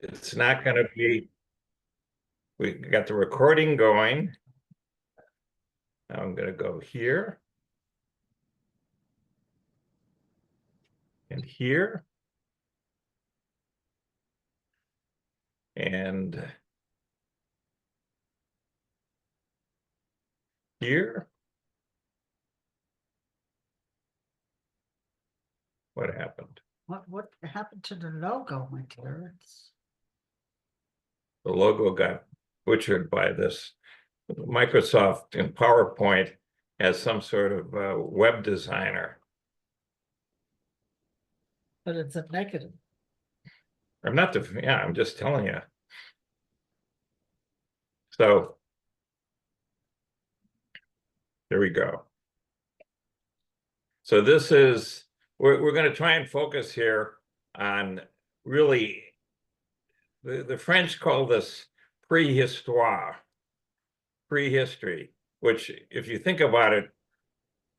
It's not going to be, we got the recording going. Now I'm going to go here and here. And here. What happened? What happened to the logo, my dear? The logo got butchered by this. Microsoft in PowerPoint has some sort of web designer. But it's a negative. I'm not the, yeah, I'm just telling you. So there we go. So this is, we're going to try and focus here on really, the French call this prehistory, which if you think about it,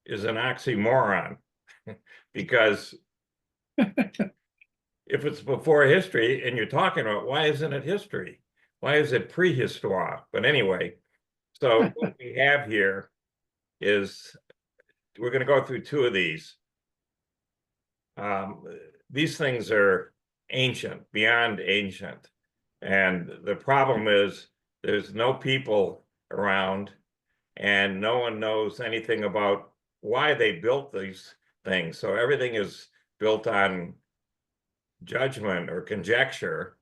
is an oxymoron because if it's before history and you're talking about why isn't it history? Why is it prehistoire? But anyway, so what we have here is we're going to go through two of these. These things are ancient, beyond ancient. And the problem is there's no people around and no one knows anything about why they built these things. So everything is built on judgment or conjecture,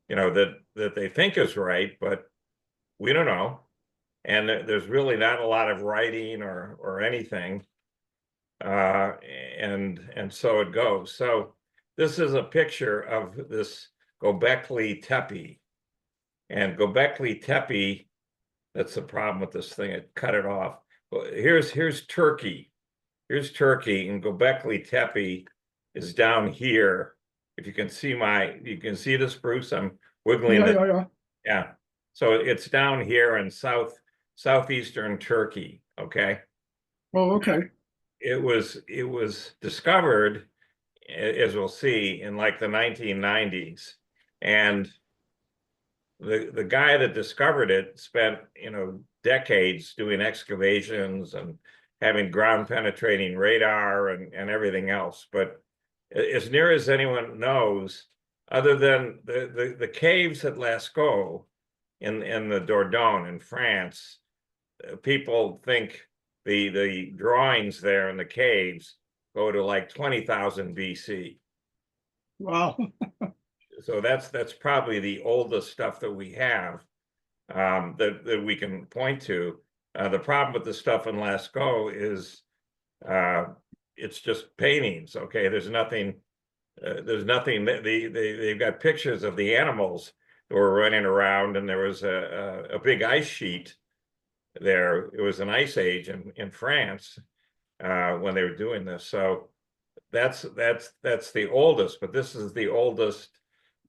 that they think is right, but we don't know. And there's really not a lot of writing or anything. And so it goes. So this is a picture of this Gobekli Tepe. And Gobekli Tepe, that's the problem with this thing, it cut it off. Well, here's Turkey. Here's Turkey, and Gobekli Tepe is down here. If you can see you can see this, Bruce, I'm wiggling it. Yeah. So it's down here in southeastern Turkey, okay? Oh, okay. It was discovered, as we'll see, in like the 1990s. And the guy that discovered it spent, decades doing excavations and having ground penetrating radar and everything else. But as near as anyone knows, other than the caves at Lascaux in the Dordogne in France, people think the drawings there in the caves go to like 20,000 BC. Wow. So that's probably the oldest stuff that we have that we can point to. The problem with the stuff in Lascaux is it's just paintings. Okay, there's nothing. They've got pictures of the animals that were running around, and there was a big ice sheet there. It was an ice age in France when they were doing this. So that's the oldest, but this is the oldest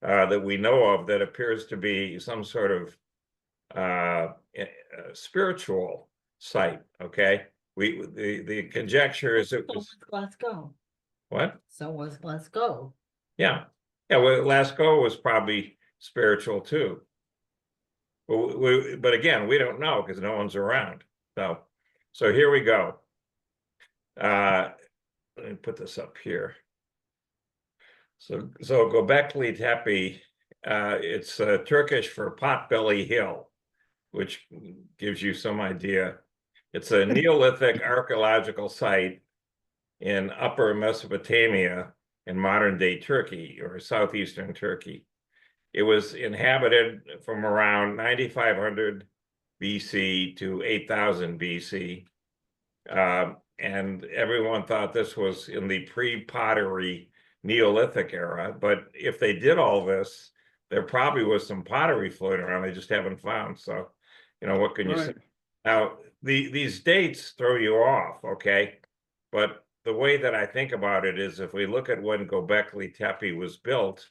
that we know of that appears to be some sort of spiritual site. Okay, the conjecture is it was Lascaux. What? So was Lascaux. Yeah, well, Lascaux was probably spiritual too. But again, we don't know because no one's around. So here we go. Let me put this up here. So Gobekli Tepe, it's Turkish for potbelly hill, which gives you some idea. It's a Neolithic archaeological site in Upper Mesopotamia in modern-day Turkey or southeastern Turkey. It was inhabited from around 9,500 BC to 8,000 BC. And everyone thought this was in the pre-pottery Neolithic era. But if they did all this, there probably was some pottery floating around they just haven't found. So, what can you say? Now, these dates throw you off, okay? But the way that I think about it is if we look at when Gobekli Tepe was built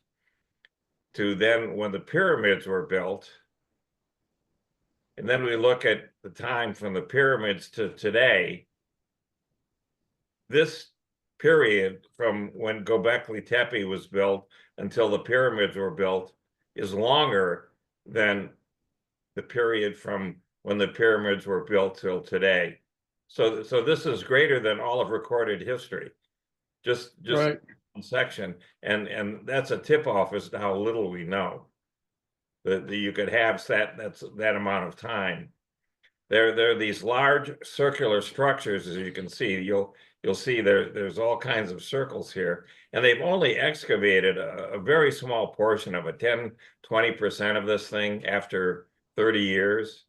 to then when the pyramids were built, and then we look at the time from the pyramids to today, this period from when Gobekli Tepe was built until the pyramids were built is longer than the period from when the pyramids were built till today. So this is greater than all of recorded history. Just right. one section, and that's a tip-off as to how little we know. That you could have that amount of time. There are these large circular structures, as you can see. You'll see there's all kinds of circles here, and they've only excavated a very small portion of it, 10-20% of this thing after 30 years.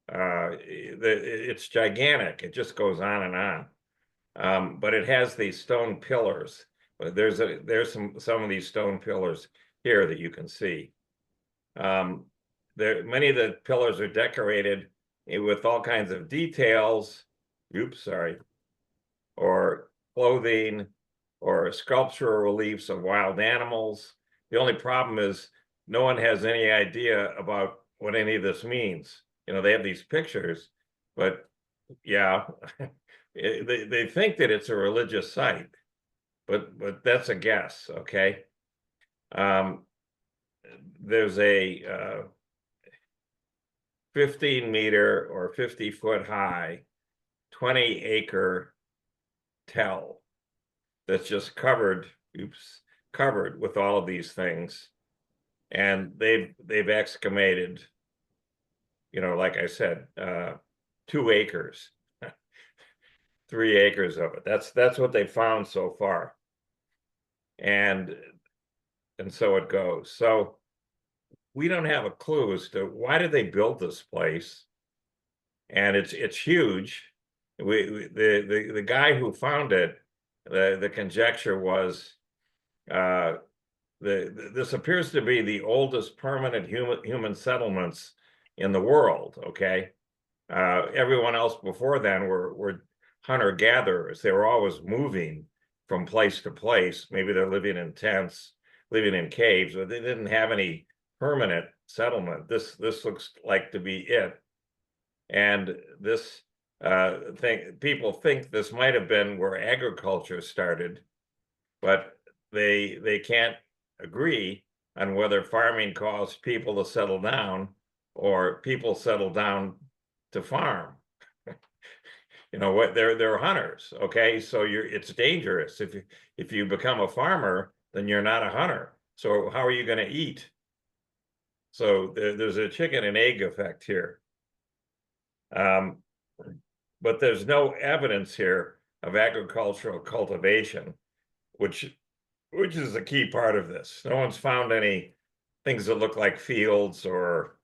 It's gigantic. It just goes on and on. But it has these stone pillars. There's some of these stone pillars here that you can see. Many of the pillars are decorated with all kinds of details. Oops, sorry. Or clothing, or sculptural reliefs of wild animals. The only problem is no one has any idea about what any of this means. They have these pictures, but yeah, they think that it's a religious site, but that's a guess, okay? There's a 15-meter or 50-foot high, 20-acre tell that's just covered with all of these things, and they've excavated, like I said, 2 acres, 3 acres of it. That's what they found so far, and so it goes. So we don't have a clue as to why did they build this place, and it's huge. The guy who found it, the conjecture was this appears to be the oldest permanent human settlements in the world. Okay, everyone else before then were hunter-gatherers. They were always moving from place to place. Maybe they're living in tents, living in caves, but they didn't have any permanent settlement. This looks like to be it. And this people think this might have been where agriculture started, but they can't agree on whether farming caused people to settle down or people settle down to farm. What they're hunters, okay? So it's dangerous. If you become a farmer, then you're not a hunter. So how are you going to eat? So there's a chicken and egg effect here. But there's no evidence here of agricultural cultivation, which is a key part of this. No one's found any things that look like fields or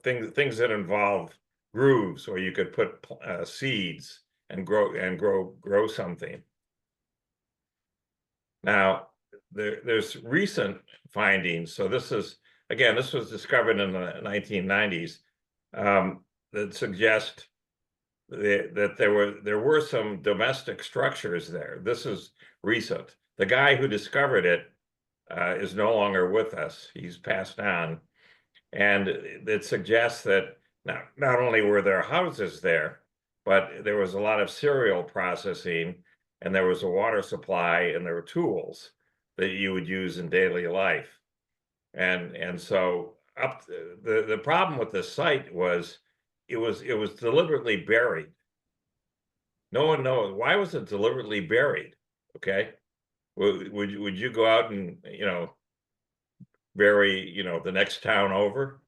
things that involve grooves where you could put seeds and grow something. Now, there's recent findings. So this was discovered in the 1990s, that suggest that there were some domestic structures there. This is recent. The guy who discovered it is no longer with us. He's passed on. And it suggests that not only were there houses there, but there was a lot of cereal processing, and there was a water supply, and there were tools that you would use in daily life. And so the problem with this site was it was deliberately buried. No one knows why was it deliberately buried. Okay, would you go out and bury the next town over?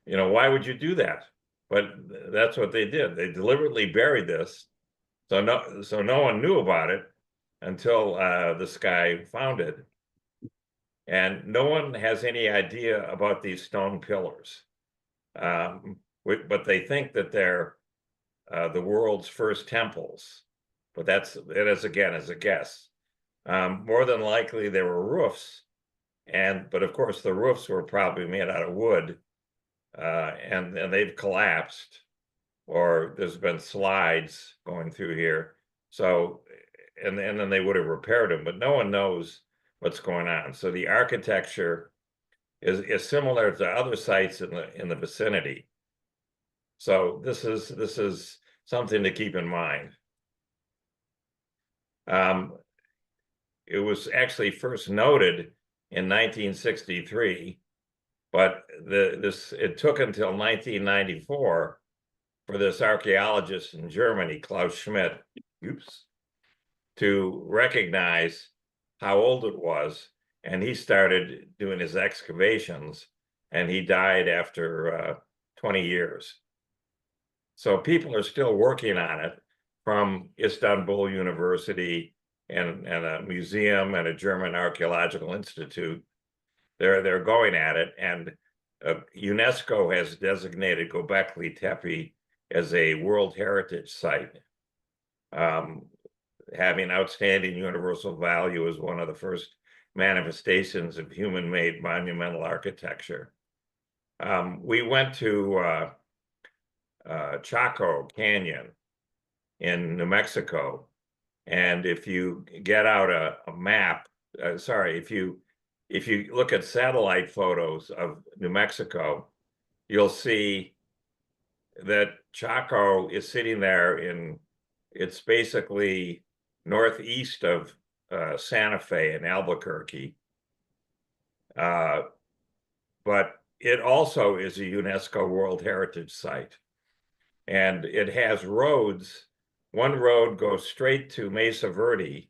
Why would you do that? But that's what they did. They deliberately buried this, so no one knew about it until this guy found it. And no one has any idea about these stone pillars, but they think that they're the world's first temples. But it is again as a guess. More than likely, there were roofs, but of course the roofs were probably made out of wood, and they've collapsed, or there's been slides going through here. So, and then they would have repaired them, but no one knows what's going on. So the architecture is similar to other sites in the vicinity. So this is something to keep in mind. it was actually first noted in 1963, but it took until 1994 for this archaeologist in Germany, Klaus Schmidt, to recognize how old it was. And he started doing his excavations, and he died after 20 years. So people are still working on it, from Istanbul University and a museum and a German archaeological institute. They're going at it, and UNESCO has designated Göbekli Tepe as a World Heritage Site. Having outstanding universal value is one of the first manifestations of human-made monumental architecture. We went to Chaco Canyon in New Mexico, and if you get out a map, if you look at satellite photos of New Mexico, you'll see that Chaco is sitting there it's basically northeast of Santa Fe and Albuquerque. But it also is a UNESCO World Heritage Site. And it has roads. One road goes straight to Mesa Verde,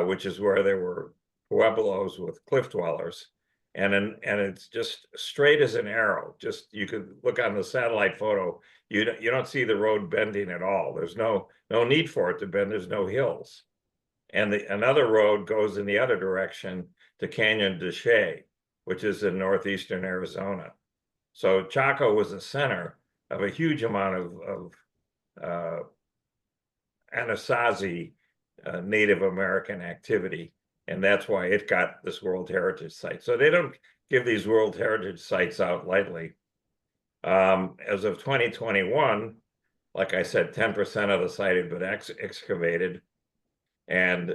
which is where there were pueblos with cliff dwellers. And it's just straight as an arrow. Just, you could look on the satellite photo, you don't see the road bending at all. There's no need for it to bend. There's no hills. And another road goes in the other direction to Canyon de Chelly, which is in northeastern Arizona. So Chaco was the center of a huge amount of Anasazi Native American activity. And that's why it got this World Heritage Site. So they don't give these World Heritage Sites out lightly. As of 2021, like I said, 10% of the site had been excavated. And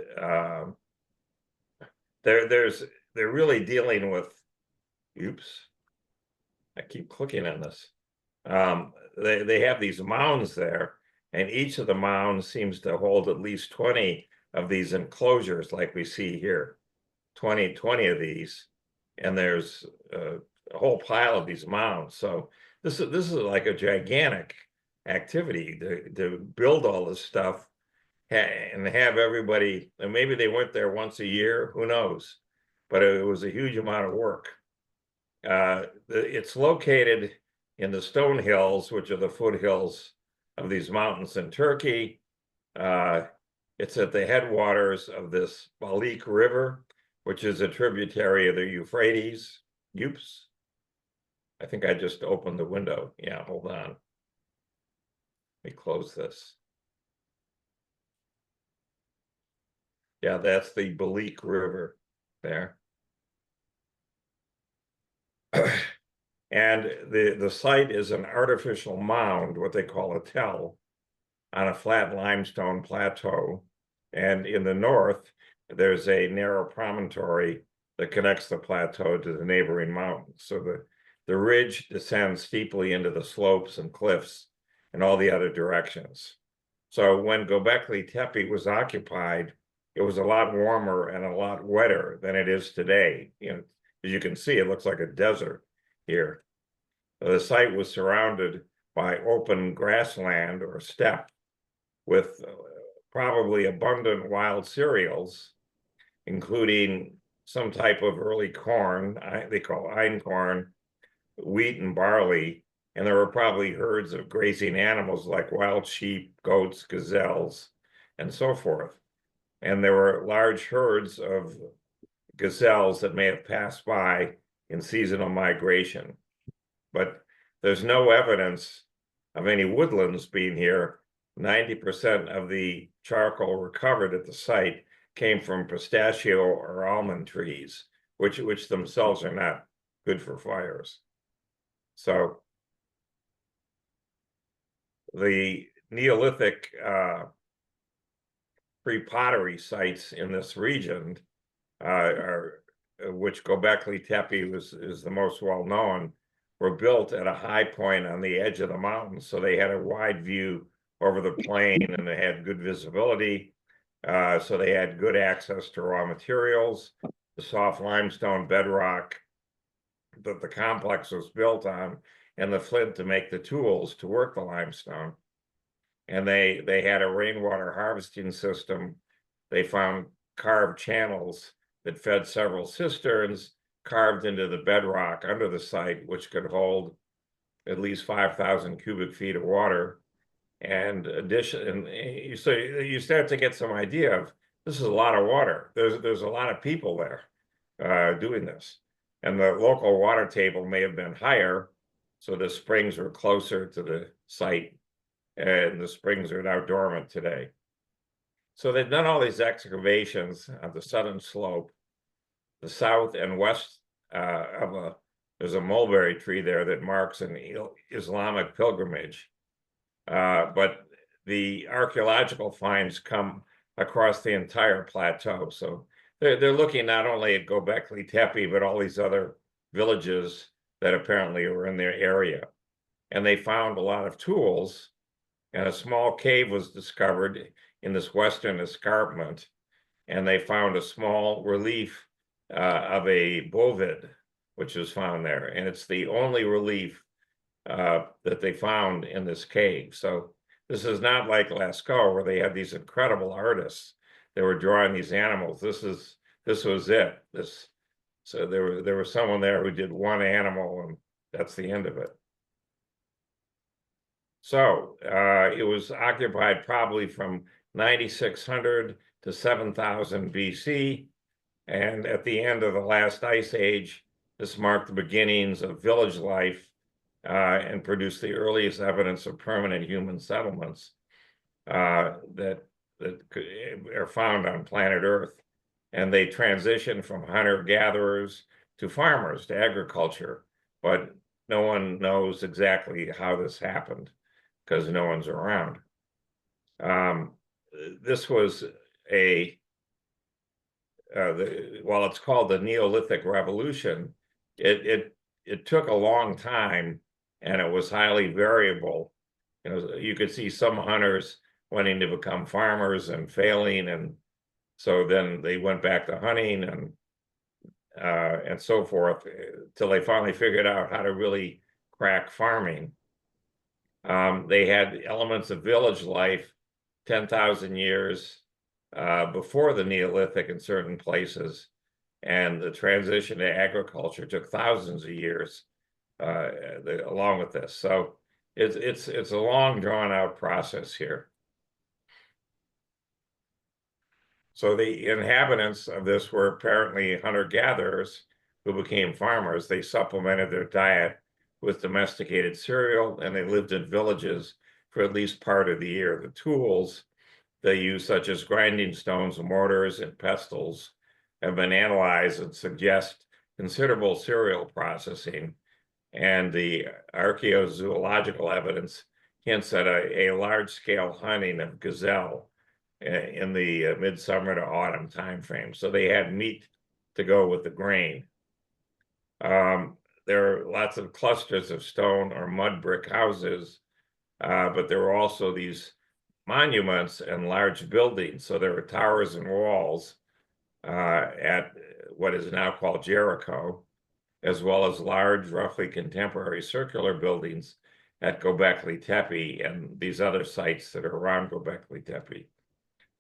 they're really dealing with, I keep clicking on this. They have these mounds there, and each of the mounds seems to hold at least 20 of these enclosures like we see here, 20 of these, and there's a whole pile of these mounds. So this is like a gigantic activity to build all this stuff and have everybody, and maybe they went there once a year, who knows, but it was a huge amount of work. It's located in the Stone Hills, which are the foothills of these mountains in Turkey. It's at the headwaters of this Balik River, which is a tributary of the Euphrates. I think I just opened the window. Yeah, hold on. Let me close this. Yeah, that's the Balik River there. And the site is an artificial mound, what they call a tell, on a flat limestone plateau. And in the north, there's a narrow promontory that connects the plateau to the neighboring mountains. So the ridge descends steeply into the slopes and cliffs in all the other directions. So when Göbekli Tepe was occupied, it was a lot warmer and a lot wetter than it is today. As you can see, it looks like a desert here. The site was surrounded by open grassland or steppe with probably abundant wild cereals, including some type of early corn, they call einkorn, wheat and barley, and there were probably herds of grazing animals like wild sheep, goats, gazelles, and so forth. And there were large herds of gazelles that may have passed by in seasonal migration. But there's no evidence of any woodlands being here. 90% of the charcoal recovered at the site came from pistachio or almond trees, which themselves are not good for fires. So the Neolithic pre-pottery sites in this region which Göbekli Tepe is the most well-known, were built at a high point on the edge of the mountain. So they had a wide view over the plain and they had good visibility. So they had good access to raw materials, the soft limestone bedrock that the complex was built on, and the flint to make the tools to work the limestone. And they had a rainwater harvesting system. They found carved channels that fed several cisterns carved into the bedrock under the site, which could hold at least 5,000 cubic feet of water. And so you start to get some idea of this is a lot of water. There's a lot of people there doing this. And the local water table may have been higher, so the springs were closer to the site, and the springs are now dormant today. So they've done all these excavations on the southern slope, the south and west there's a mulberry tree there that marks an Islamic pilgrimage. But the archaeological finds come across the entire plateau. So they're looking not only at Göbekli Tepe, but all these other villages that apparently were in their area. And they found a lot of tools, and a small cave was discovered in this western escarpment. And they found a small relief of a bovid, which was found there. And it's the only relief that they found in this cave. So this is not like Lascaux, where they had these incredible artists that were drawing these animals. This was it. So there was someone there who did one animal, and that's the end of it. So it was occupied probably from 9600 to 7000 BC. And at the end of the last ice age, this marked the beginnings of village life and produced the earliest evidence of permanent human settlements that are found on planet Earth. And they transitioned from hunter-gatherers to farmers, to agriculture. But no one knows exactly how this happened because no one's around. This was while it's called the Neolithic Revolution, it took a long time, and it was highly variable. You could see some hunters wanting to become farmers and failing, and so then they went back to hunting and so forth, till they finally figured out how to really crack farming. They had elements of village life 10,000 years before the Neolithic in certain places, and the transition to agriculture took thousands of years along with this. So it's a long, drawn-out process here. So the inhabitants of this were apparently hunter-gatherers who became farmers. They supplemented their diet with domesticated cereal, and they lived in villages for at least part of the year. The tools they use, such as grinding stones, mortars, and pestles, have been analyzed and suggest considerable cereal processing. And the archaeozoological evidence hints at a large-scale hunting of gazelle in the midsummer to autumn timeframe. So they had meat to go with the grain. There are lots of clusters of stone or mud brick houses, but there were also these monuments and large buildings. So there were towers and walls at what is now called Jericho, as well as large, roughly contemporary circular buildings at Gobekli Tepe and these other sites that are around Gobekli Tepe.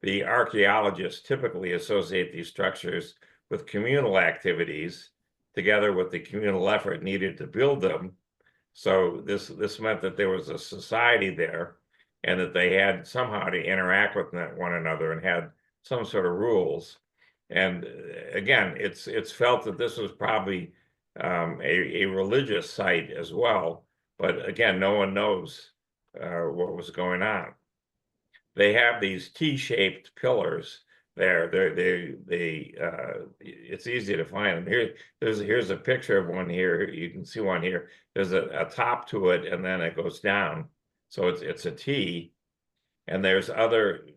The archaeologists typically associate these structures with communal activities, together with the communal effort needed to build them. So this meant that there was a society there, and that they had somehow to interact with one another and had some sort of rules. And again, it's felt that this was probably a religious site as well, but again, no one knows what was going on. They have these T-shaped pillars there. It's easy to find them. Here's a picture of one here. You can see one here. There's a top to it, and then it goes down. So it's a T, and there's other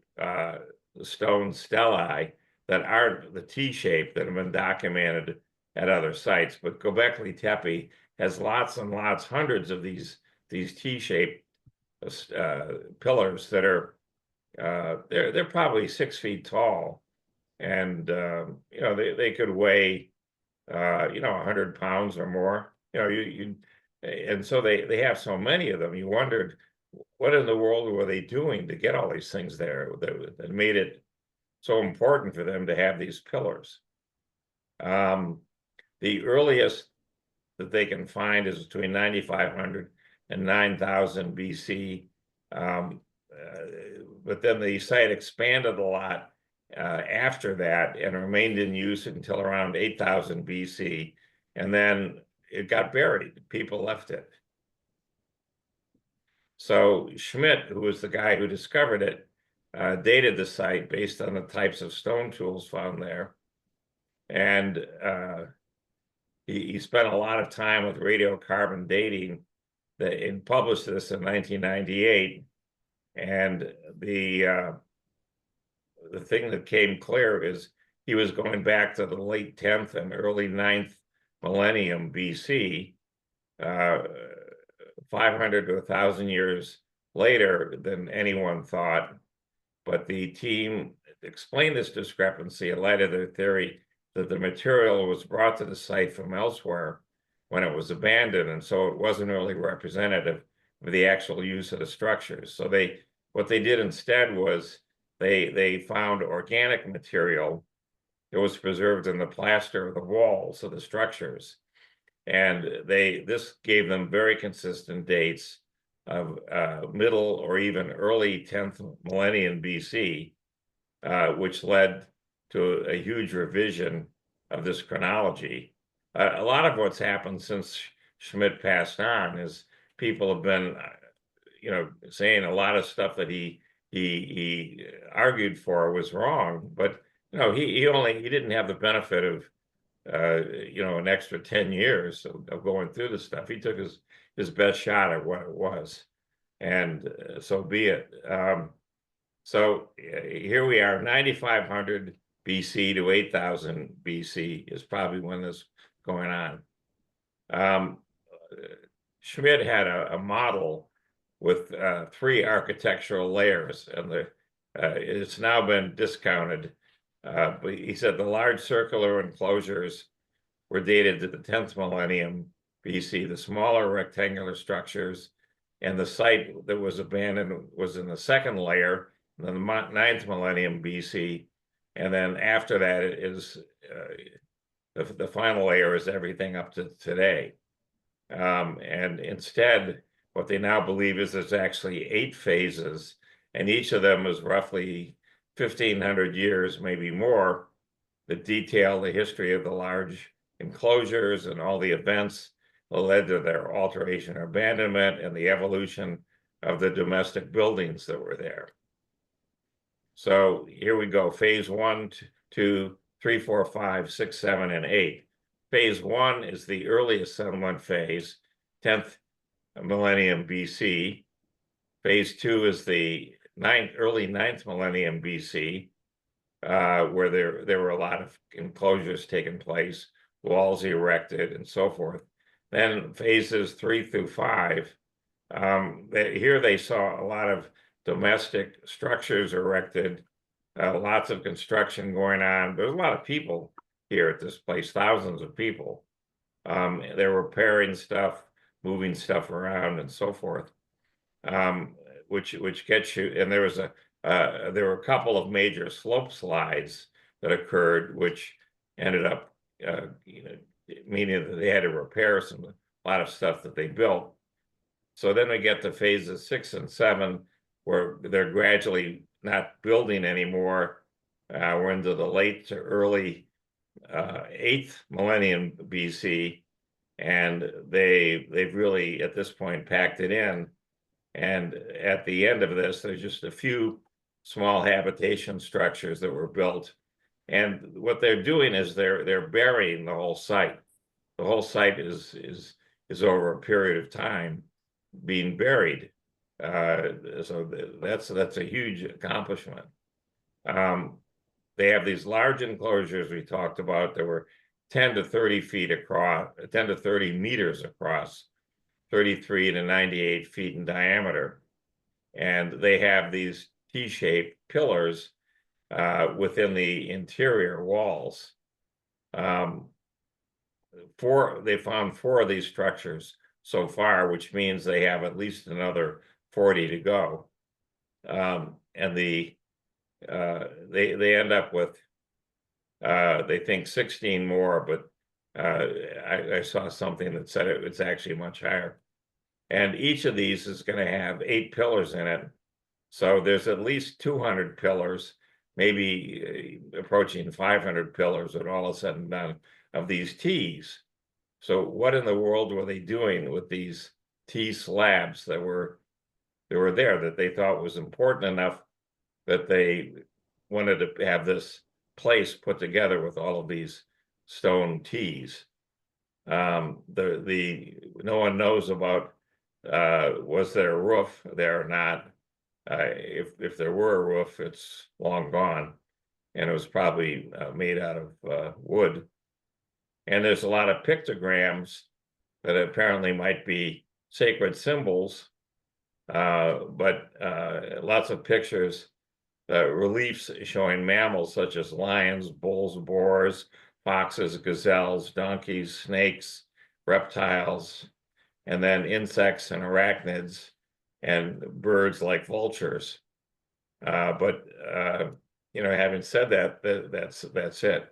stone stelae that aren't the T shape that have been documented at other sites. But Gobekli Tepe has lots and lots, hundreds of these T-shaped pillars that are they're probably 6 feet tall, and you know, they could weigh you know, 100 pounds or more. You know, and so they have so many of them. You wondered what in the world were they doing to get all these things there that made it so important for them to have these pillars. The earliest that they can find is between 9,500 and 9,000 BC. But then the site expanded a lot after that and remained in use until around 8,000 BC. And then it got buried. People left it. So Schmidt, who was the guy who discovered it, dated the site based on the types of stone tools found there. And he spent a lot of time with radiocarbon dating and published this in 1998. And the thing that came clear is he was going back to the late 10th and early 9th millennium BC, 500 to 1,000 years later than anyone thought. But the team explained this discrepancy in light of their theory that the material was brought to the site from elsewhere when it was abandoned, and so it wasn't really representative of the actual use of the structures. So what they did instead was they found organic material that was preserved in the plaster of the walls of the structures, and this gave them very consistent dates of middle or even early 10th millennium BC, which led to a huge revision of this chronology. A lot of what's happened since Schmidt passed on is people have been, you know, saying a lot of stuff that he argued for was wrong, but you know, he didn't have the benefit of you know, an extra 10 years of going through the stuff. He took his best shot at what it was, and so be it. So here we are, 9,500 BC to 8,000 BC is probably when this is going on. Schmidt had a model with 3 architectural layers, and it's now been discounted. But he said the large circular enclosures were dated to the 10th millennium BC. The smaller rectangular structures and the site that was abandoned was in the 2nd layer, in the 9th millennium BC. And then after that is the final layer is everything up to today. And instead, what they now believe is there's actually 8 phases, and each of them is roughly 1,500 years, maybe more, that detail the history of the large enclosures and all the events that led to their alteration or abandonment and the evolution of the domestic buildings that were there. So here we go, phase 1, 2, 3, 4, 5, 6, 7, and 8. Phase 1 is the earliest settlement phase, 10th millennium BC. Phase 2 is the early 9th millennium BC, where there were a lot of enclosures taking place, walls erected, and so forth. Then phases 3 through 5, here they saw a lot of domestic structures erected, lots of construction going on. There's a lot of people here at this place, thousands of people. They're repairing stuff, moving stuff around, and so forth. Which gets you, and there were a couple of major slope slides that occurred, which ended up, you know, meaning that they had to repair a lot of stuff that they built. So then we get to phases 6 and 7, where they're gradually not building anymore. We're into the late to early 8th millennium BC, and they've really at this point packed it in. And at the end of this, there's just a few small habitation structures that were built. And what they're doing is they're burying the whole site. The whole site is over a period of time being buried. So that's a huge accomplishment. They have these large enclosures we talked about that were 10 to 30 feet across, 10 to 30 meters across, 33 to 98 feet in diameter. And they have these T-shaped pillars within the interior walls. They found 4 of these structures so far, which means they have at least another 40 to go. And they end up with they think 16 more, but I saw something that said it's actually much higher. And each of these is going to have 8 pillars in it. So there's at least 200 pillars, maybe approaching 500 pillars when all is said and done of these T's. So what in the world were they doing with these T slabs that were there that they thought was important enough that they wanted to have this place put together with all of these stone T's? No one knows about was there a roof there or not. If there were a roof, it's long gone, and it was probably made out of wood. And there's a lot of pictograms that apparently might be sacred symbols, but lots of pictures, reliefs showing mammals such as lions, bulls, boars, foxes, gazelles, donkeys, snakes, reptiles, and then insects and arachnids and birds like vultures. But having said that, that's it.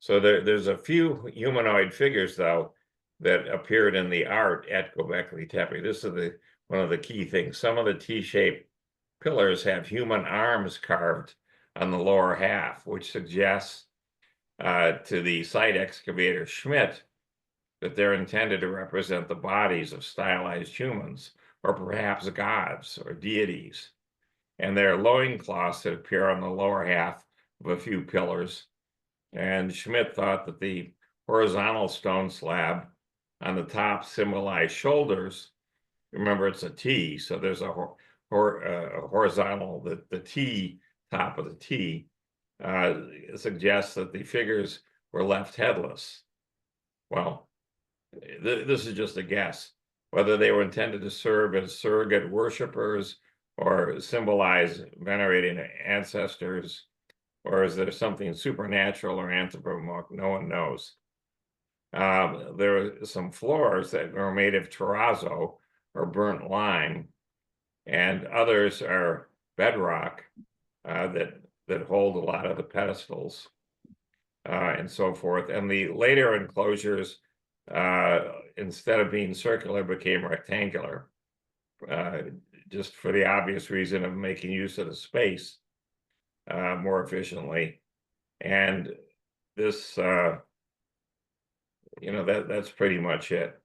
So there's a few humanoid figures, though, that appeared in the art at Göbekli Tepe. This is one of the key things. Some of the T-shaped pillars have human arms carved on the lower half, which suggests to the site excavator Schmidt that they're intended to represent the bodies of stylized humans, or perhaps gods or deities. And there are loincloths that appear on the lower half of a few pillars. And Schmidt thought that the horizontal stone slab on the top symbolized shoulders. Remember, it's a T, so there's a horizontal, the T, top of the T, suggests that the figures were left headless. Well, this is just a guess. Whether they were intended to serve as surrogate worshipers or symbolize venerating ancestors, or is there something supernatural or anthropomorphic? No one knows. There are some floors that are made of terrazzo or burnt lime, and others are bedrock that hold a lot of the pedestals and so forth. And the later enclosures, instead of being circular, became rectangular, just for the obvious reason of making use of the space more efficiently. And this, that's pretty much it.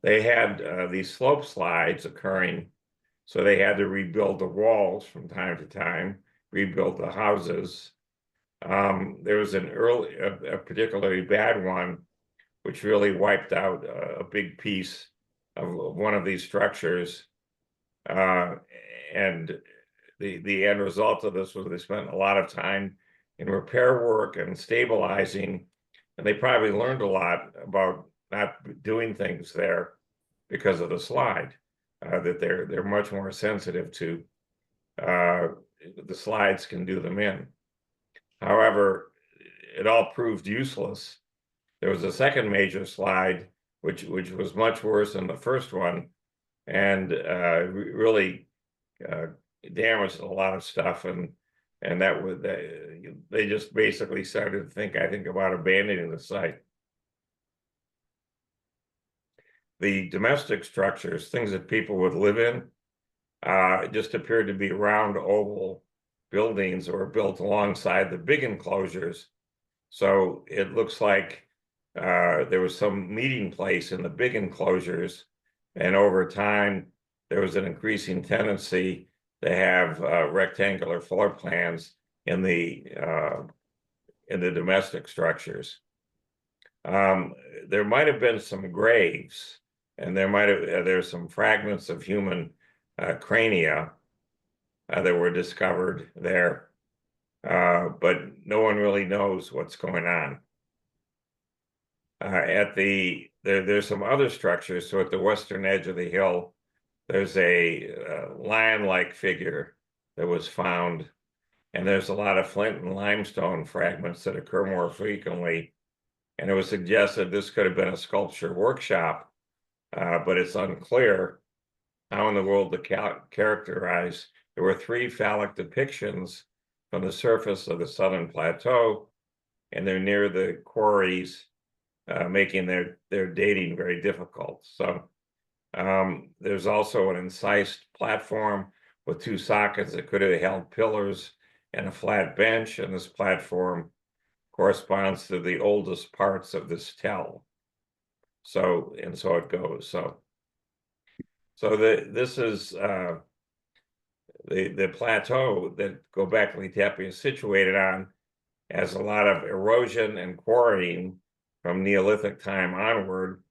They had these slope slides occurring, so they had to rebuild the walls from time to time, rebuild the houses. There was a particularly bad one, which really wiped out a big piece of one of these structures. And the end result of this was they spent a lot of time in repair work and stabilizing, and they probably learned a lot about not doing things there because of the slide, that they're much more sensitive to the slides can do them in. However, it all proved useless. There was a second major slide, which was much worse than the first one, and really damaged a lot of stuff, and that was they just basically started to think, I think, about abandoning the site. The domestic structures, things that people would live in, just appeared to be round oval buildings or built alongside the big enclosures. So it looks like there was some meeting place in the big enclosures, and over time there was an increasing tendency to have rectangular floor plans in the domestic structures. There might have been some graves, and there's some fragments of human crania that were discovered there, but no one really knows what's going on. There's some other structures. So at the western edge of the hill, there's a lion-like figure that was found, and there's a lot of flint and limestone fragments that occur more frequently. And it was suggested this could have been a sculpture workshop, but it's unclear how in the world to characterize. There were 3 phallic depictions from the surface of the southern plateau, and they're near the quarries, making their dating very difficult. So there's also an incised platform with 2 sockets that could have held pillars and a flat bench, and this platform corresponds to the oldest parts of this tell. So it goes. So this is the plateau that Göbekli Tepe is situated on has a lot of erosion and quarrying from Neolithic time onward.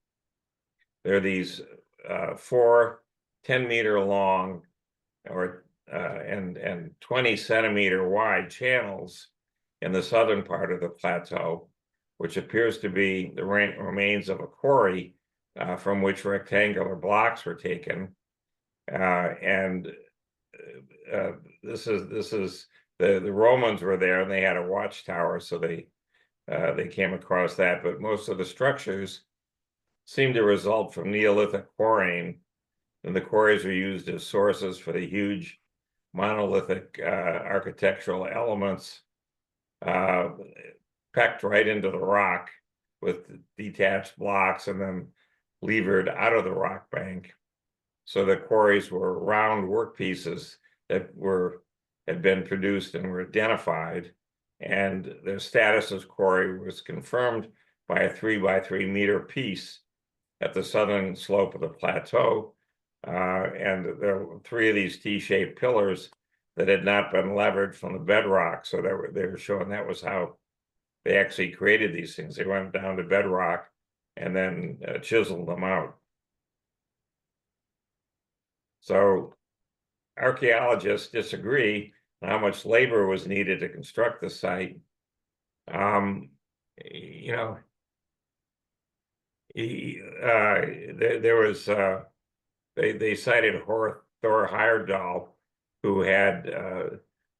There are these 4 10-meter long and 20-centimeter wide channels in the southern part of the plateau, which appears to be the remains of a quarry from which rectangular blocks were taken. This is the Romans were there, and they had a watchtower, so they came across that. But most of the structures seem to result from Neolithic quarrying, and the quarries were used as sources for the huge monolithic architectural elements packed right into the rock with detached blocks and then levered out of the rock bank. So the quarries were round workpieces that had been produced and were identified, and their status as quarry was confirmed by a 3-by-3-meter piece at the southern slope of the plateau. And there were 3 of these T-shaped pillars that had not been levered from the bedrock. So they were showing that was how they actually created these things. They went down to bedrock and then chiseled them out. So archaeologists disagree on how much labor was needed to construct the site. You know, there was they cited Thor Heyerdahl, who had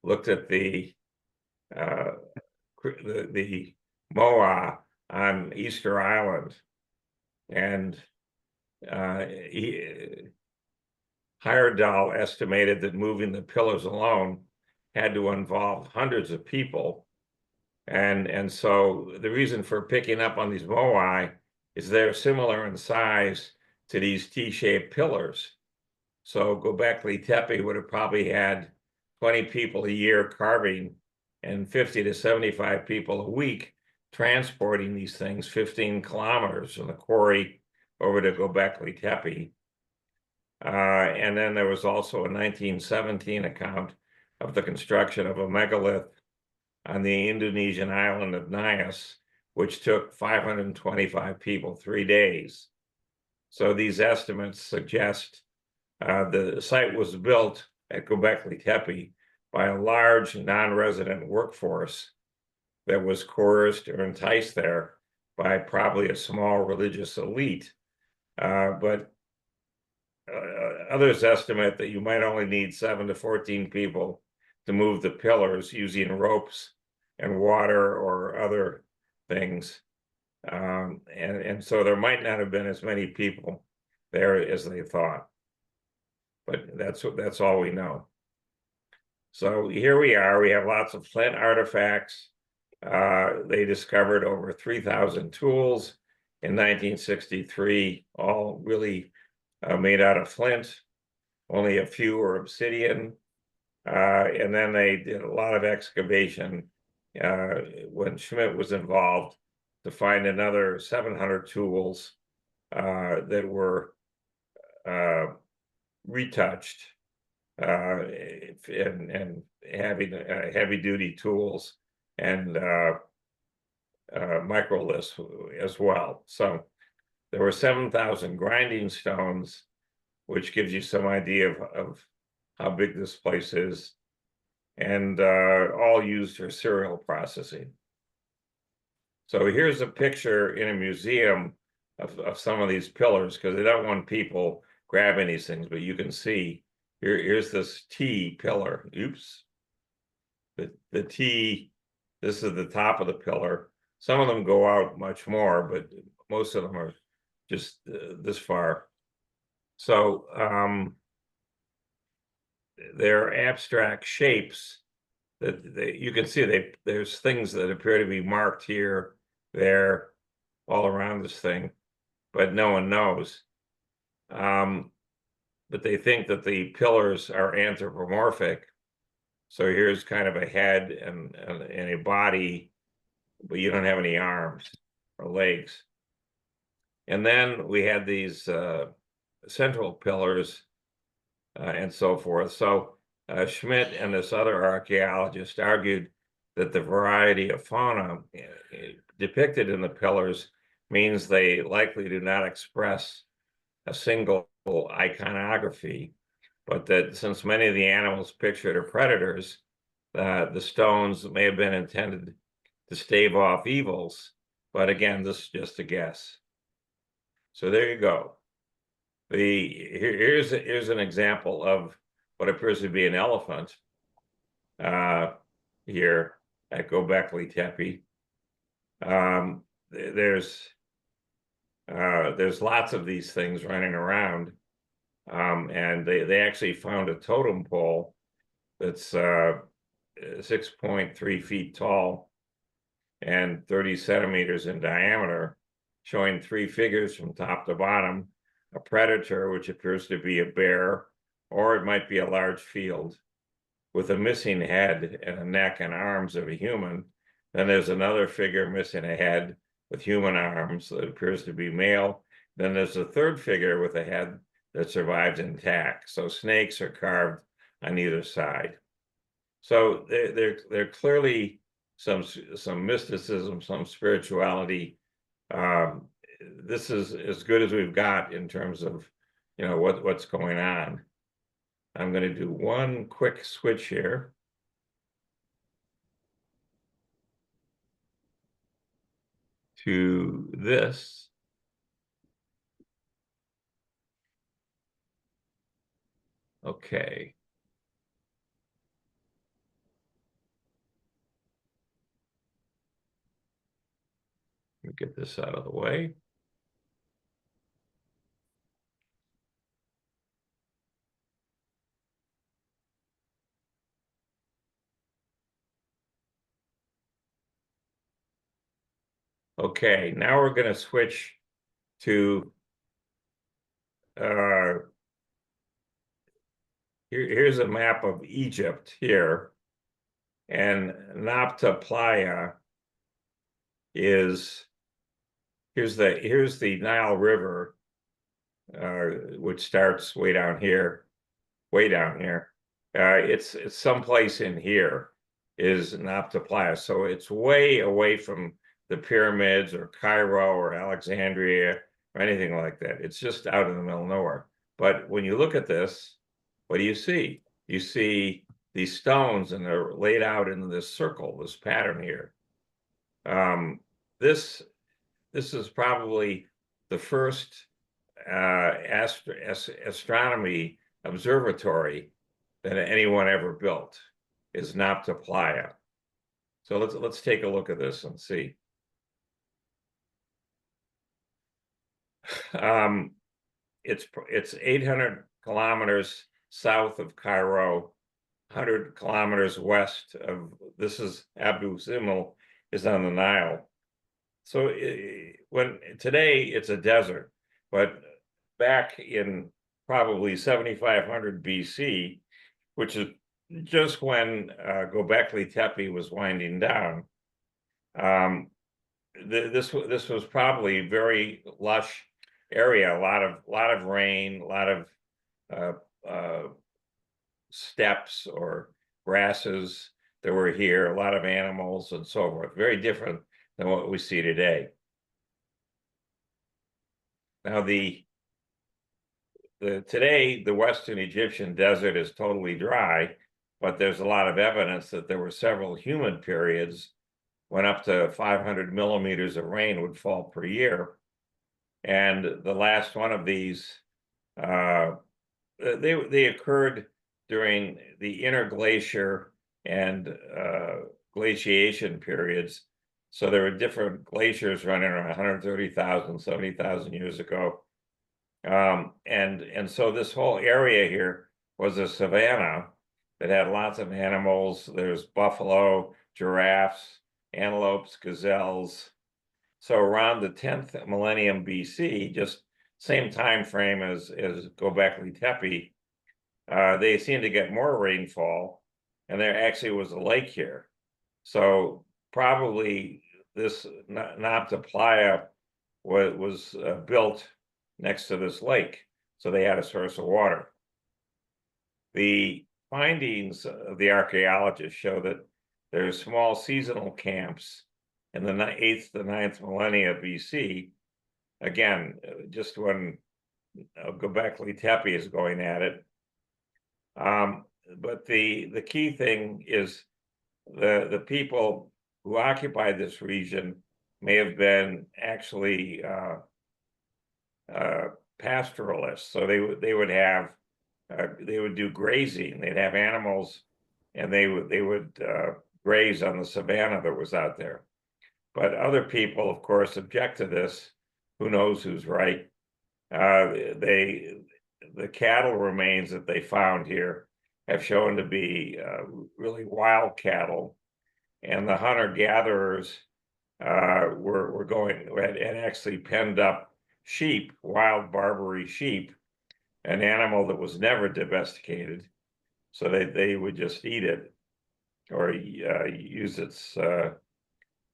looked at the Moa on Easter Island, and Heyerdahl estimated that moving the pillars alone had to involve hundreds of people. And so the reason for picking up on these moai is they're similar in size to these T-shaped pillars. So Göbekli Tepe would have probably had 20 people a year carving and 50 to 75 people a week transporting these things 15 kilometers from the quarry over to Göbekli Tepe. And then there was also a 1917 account of the construction of a megalith on the Indonesian island of Nias, which took 525 people 3 days. So these estimates suggest the site was built at Göbekli Tepe by a large non-resident workforce that was coerced or enticed there by probably a small religious elite. But others estimate that you might only need 7 to 14 people to move the pillars using ropes and water or other things. And so there might not have been as many people there as they thought. But that's all we know. So here we are. We have lots of flint artifacts. They discovered over 3,000 tools in 1963, all really made out of flint. Only a few were obsidian. And then they did a lot of excavation when Schmidt was involved to find another 700 tools that were retouched and having heavy-duty tools and microliths as well. So there were 7,000 grinding stones, which gives you some idea of how big this place is, and all used for cereal processing. So here's a picture in a museum of some of these pillars, because they don't want people grabbing these things, but you can see here's this T pillar. Oops. The T, this is the top of the pillar. Some of them go out much more, but most of them are just this far. So they're abstract shapes that you can see there's things that appear to be marked here, there, all around this thing, but no one knows. But they think that the pillars are anthropomorphic. So here's kind of a head and a body, but you don't have any arms or legs. And then we had these central pillars and so forth. So Schmidt and this other archaeologist argued that the variety of fauna depicted in the pillars means they likely do not express a single iconography, but that since many of the animals pictured are predators, the stones may have been intended to stave off evils. But again, this is just a guess. So there you go. Here's an example of what appears to be an elephant here at Gobekli Tepe. There's lots of these things running around, and they actually found a totem pole that's 6.3 feet tall and 30 centimeters in diameter, showing 3 figures from top to bottom: a predator, which appears to be a bear, or it might be a large field, with a missing head and a neck and arms of a human. Then there's another figure missing a head with human arms that appears to be male. Then there's a third figure with a head that survives intact. So snakes are carved on either side. So there clearly some mysticism, some spirituality. This is as good as we've got in terms of, what's going on. I'm going to do one quick switch here. To this. Okay. Let me get this out of the way. Okay, now we're going to switch to here's a map of Egypt here, and Nabta Playa is here's the Nile River, which starts way down here. It's someplace in here is Nabta Playa, so it's way away from the pyramids or Cairo or Alexandria or anything like that. It's just out in the middle of nowhere. But when you look at this, what do you see? You see these stones, and they're laid out in this circle, this pattern here. This is probably the first astronomy observatory that anyone ever built, is Nabta Playa. So let's take a look at this and see. It's 800 kilometers south of Cairo, 100 kilometers west of, this is Abu Simbel, is on the Nile. So today it's a desert, but back in probably 7500 BC, which is just when Göbekli Tepe was winding down, this was probably a very lush area, a lot of rain, a lot of steppes or grasses that were here, a lot of animals and so forth. Very different than what we see today. Now today the Western Egyptian desert is totally dry, but there's a lot of evidence that there were several human periods when up to 500 millimeters of rain would fall per year. And the last one of these They occurred during the interglacier and glaciation periods. So there were different glaciers running around 130,000, 70,000 years ago. And so this whole area here was a savanna that had lots of animals. There's buffalo, giraffes, antelopes, gazelles. So around the 10th millennium BC, just same time frame as Göbekli Tepe, they seemed to get more rainfall, and there actually was a lake here. So probably this Nabta Playa was built next to this lake, so they had a source of water. The findings of the archaeologists show that there are small seasonal camps in the 8th to 9th millennia BC. Again, just when Göbekli Tepe is going at it. But the key thing is the people who occupied this region may have been actually pastoralists. So they would have they would do grazing. They'd have animals, and they would graze on the savanna that was out there. But other people, of course, object to this. Who knows who's right? The cattle remains that they found here have shown to be really wild cattle, and the hunter-gatherers were going and actually penned up sheep, wild Barbary sheep, an animal that was never domesticated, so they would just eat it or use its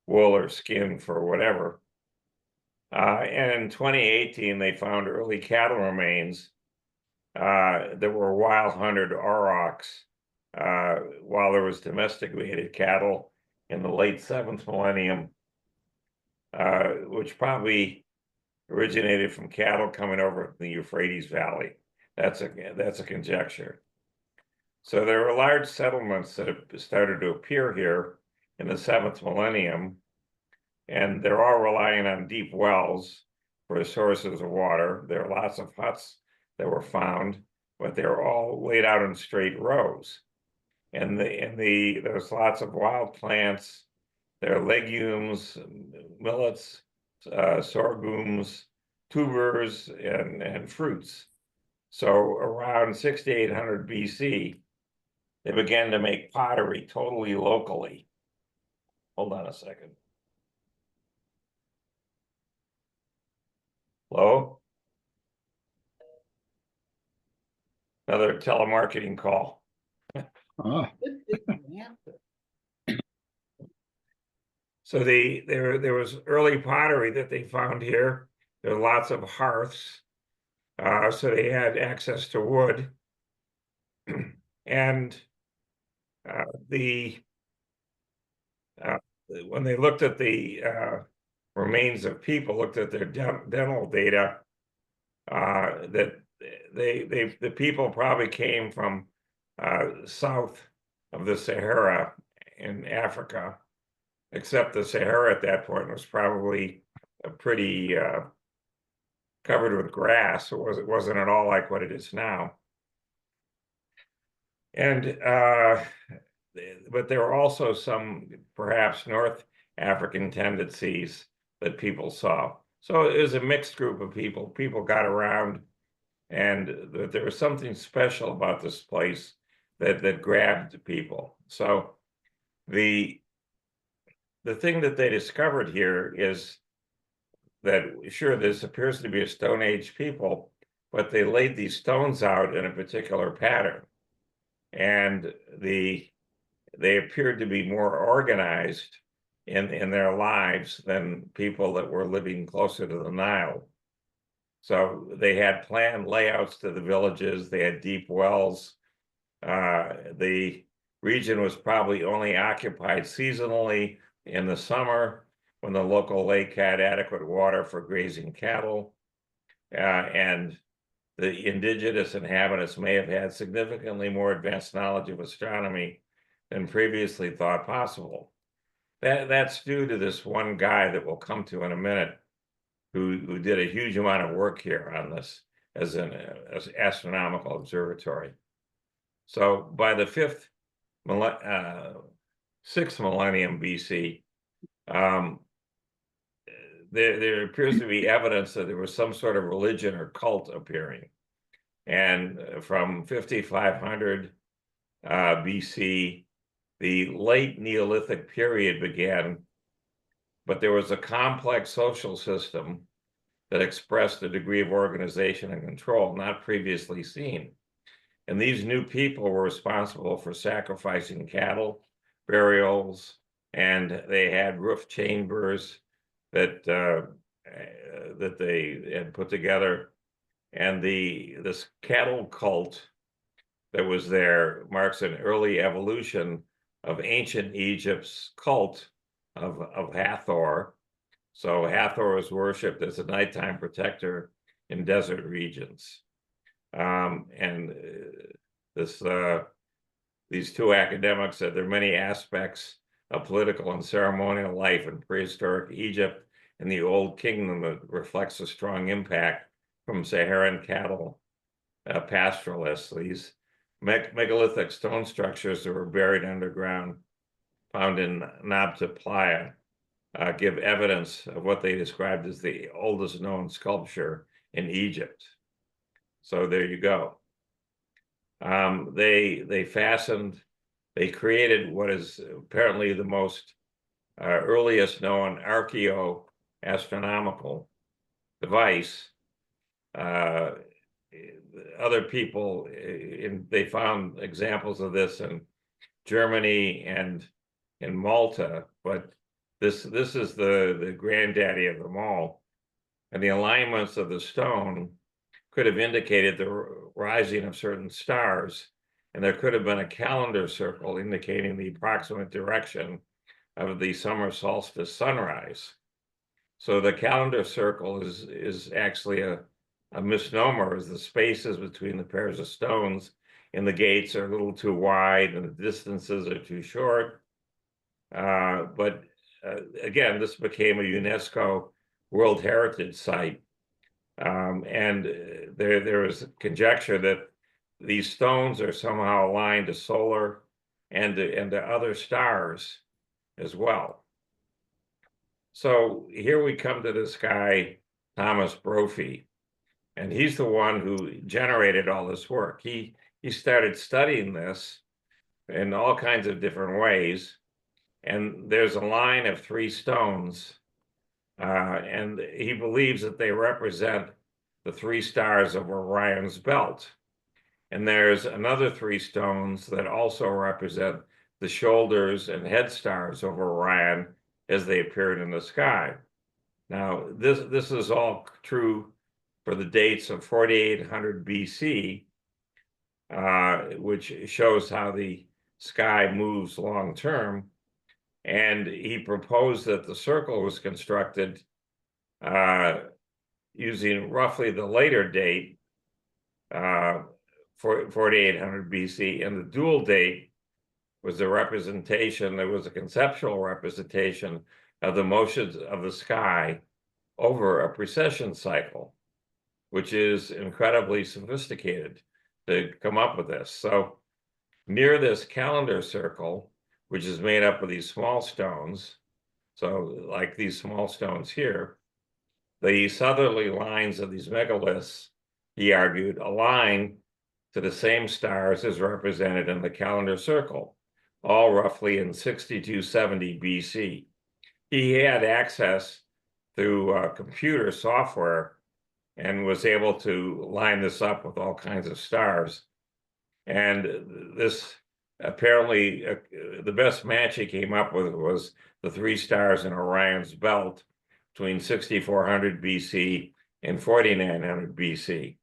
wool or skin for whatever. And in 2018, they found early cattle remains that were wild hunted aurochs, while there was domesticated cattle in the late 7th millennium, which probably originated from cattle coming over from the Euphrates Valley. That's a conjecture. So there were large settlements that have started to appear here in the 7th millennium, and they're all relying on deep wells for sources of water. There are lots of huts that were found, but they're all laid out in straight rows. And there's lots of wild plants. There are legumes, millets, sorghums, tubers, and fruits. So around 6800 BC, they began to make pottery totally locally. Hold on a second. Hello? Another telemarketing call. Ah, Yeah. So there was early pottery that they found here. There were lots of hearths, so they had access to wood. And when they looked at the remains of people, looked at their dental data, that the people probably came from south of the Sahara in Africa, except the Sahara at that point was probably a pretty covered with grass. It wasn't at all like what it is now. And but there were also some perhaps North African tendencies that people saw. So it was a mixed group of people. People got around, and there was something special about this place that grabbed people. So the thing that they discovered here is that, sure, this appears to be a Stone Age people, but they laid these stones out in a particular pattern. And they appeared to be more organized in their lives than people that were living closer to the Nile. So they had planned layouts to the villages, they had deep wells. The region was probably only occupied seasonally in the summer when the local lake had adequate water for grazing cattle. And the indigenous inhabitants may have had significantly more advanced knowledge of astronomy than previously thought possible. That's due to this one guy that we'll come to in a minute, who did a huge amount of work here on this. as an astronomical observatory. So by the sixth millennium BC, there appears to be evidence that there was some sort of religion or cult appearing. And from 5500 BC, the late Neolithic period began, but there was a complex social system that expressed a degree of organization and control not previously seen. And these new people were responsible for sacrificing cattle, burials, and they had roof chambers that they had put together. And this cattle cult that was there marks an early evolution of ancient Egypt's cult of Hathor. So Hathor was worshipped as a nighttime protector in desert regions. These two academics said there are many aspects of political and ceremonial life in prehistoric Egypt and the Old Kingdom that reflects a strong impact from Saharan cattle pastoralists. These megalithic stone structures that were buried underground, found in Nabta Playa, give evidence of what they described as the oldest known sculpture in Egypt. So there you go. They created what is apparently the most earliest known archaeoastronomical device. Other people, they found examples of this in Germany and in Malta, but this is the granddaddy of them all. And the alignments of the stone could have indicated the rising of certain stars, and there could have been a calendar circle indicating the approximate direction of the summer solstice sunrise. So the calendar circle is actually a misnomer, as the spaces between the pairs of stones in the gates are a little too wide and the distances are too short. But again, this became a UNESCO World Heritage Site. And there was conjecture that these stones are somehow aligned to solar and to other stars as well. So here we come to this guy, Thomas Brophy, and he's the one who generated all this work. He started studying this in all kinds of different ways, and there's a line of 3 stones, and he believes that they represent the 3 stars of Orion's belt. And there's another 3 stones that also represent the shoulders and head stars of Orion as they appeared in the sky. Now, this is all true for the dates of 4800 BC, which shows how the sky moves long term. And he proposed that the circle was constructed using roughly the later date, 4800 BC, and the dual date was a representation, there was a conceptual representation of the motions of the sky over a precession cycle, which is incredibly sophisticated to come up with this. So near this calendar circle, which is made up of these small stones, so like these small stones here, the southerly lines of these megaliths, he argued, align to the same stars as represented in the calendar circle, all roughly in 6270 BC. He had access through computer software and was able to line this up with all kinds of stars. And this apparently, the best match he came up with was the 3 stars in Orion's belt between 6400 BC and 4900 BC.